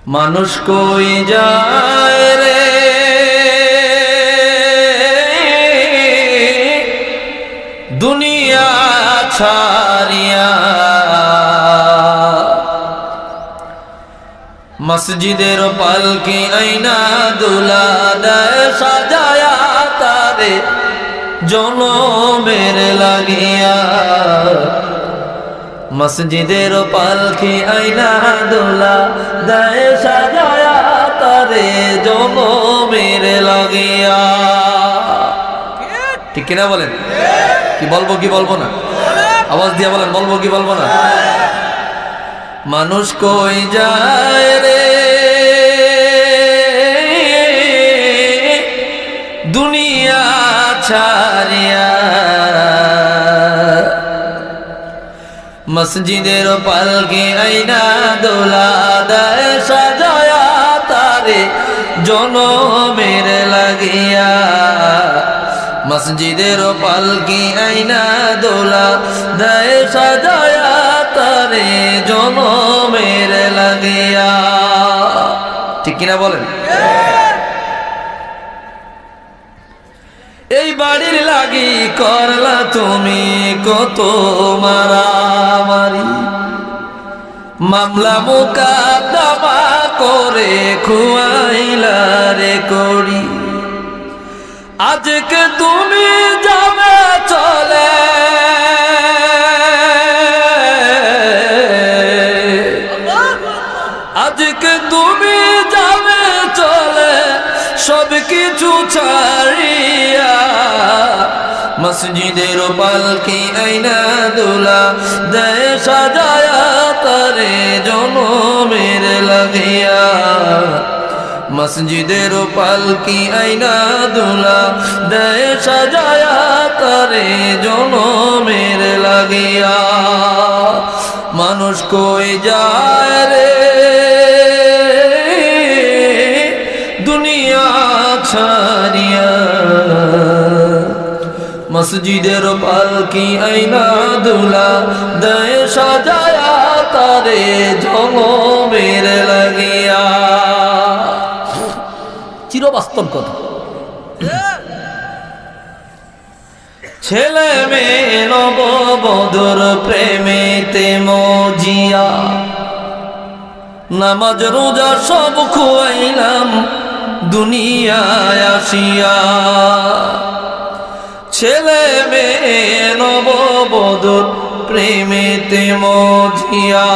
মানুষ কই যায় রে দুনিয়া ছাড়িয়া, মসজিদের পালকি আইনা দুলা দেয় সাজায়া তারে জনমের লাগিয়া। মসজিদের পালকি আইনা দুলা দেয় সাজায়া তারে জনমের লাগিয়া। ঠিক কিনা বলেন? কি বলবো কি বলবো না? আওয়াজ দিয়া বলেন, বলবো কি বলবো না? মানুষ কই যায় রে দুনিয়া ছাড়িয়া, মসজিদের পালকি আইনা দোলা দেয় সাজায়া তারে জনমের লাগিয়া। মসজিদের পালকি আইনা দোলা দেয় সাজায়া তারে জনমের লাগিয়া। ঠিক কিনা বলেন? এই বাড়ির লাগি করলা তুমি কত মারামারি, মামলা মোকদ্দমা করে খুয়াইলা রে করি। আজকে তুমি যাবে চলে, আজকে তুমি যাবে চলে সব কিছু ছাড়িয়া। মসজিদের পালকি আইনা দুলা দেয় সাজায়া তারে জনমের লাগিয়া। মসজিদের পালকি আইনা দুলা দেয় সাজায়া তারে জনমের লাগিয়া। মানুষ কই যায় রে দুনিয়া ছাড়িয়া, মসজিদের পালকি আইনা দুলা দেয় সাজায়া তারে জনমের লাগিয়া। চিরবাস্তব কথা। ছেলে মেয়ে নববধূর প্রেমেতে মজিয়া, নামাজ রোজা সব খুয়াইলাম দুনিয়ায় আসিয়া। ছেলে মেয়ে নববধূর প্রেমেতে মজিয়া,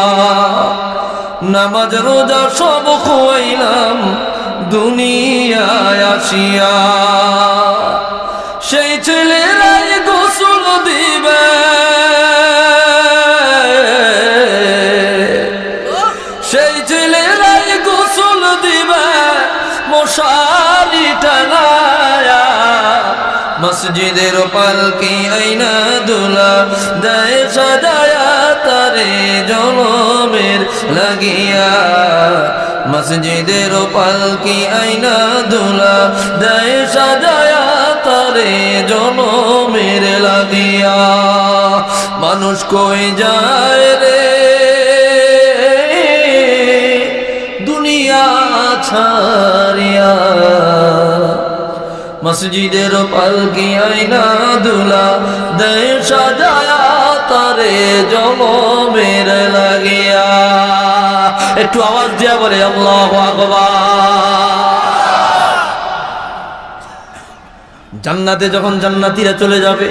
নামাজ রোজা সব খুয়াইলাম দুনিয়ায় আসিয়া। সেই ছেলেরাই গোসল দিবে, সেই ছেলেরাই গোসল দিবে মশারি টানায়া। মসজিদের পালকি আইনা দুলা দেয় সাজায়া তারে জনমের লাগিয়া। মসজিদের পালকি আইনা দুলা দেয় সাজায়া তারে জনমের লাগিয়া। মানুষ কই যায় রে দুনিয়া ছাড়িয়া, মসজিদের পালকি আইনা দুলা দেয় সাজায়া তারে জনমের লাগিয়া। একটু আওয়াজ দিয়া বলে আল্লাহু আকবার। জান্নাতে যখন জান্নাতীরা চলে যাবে,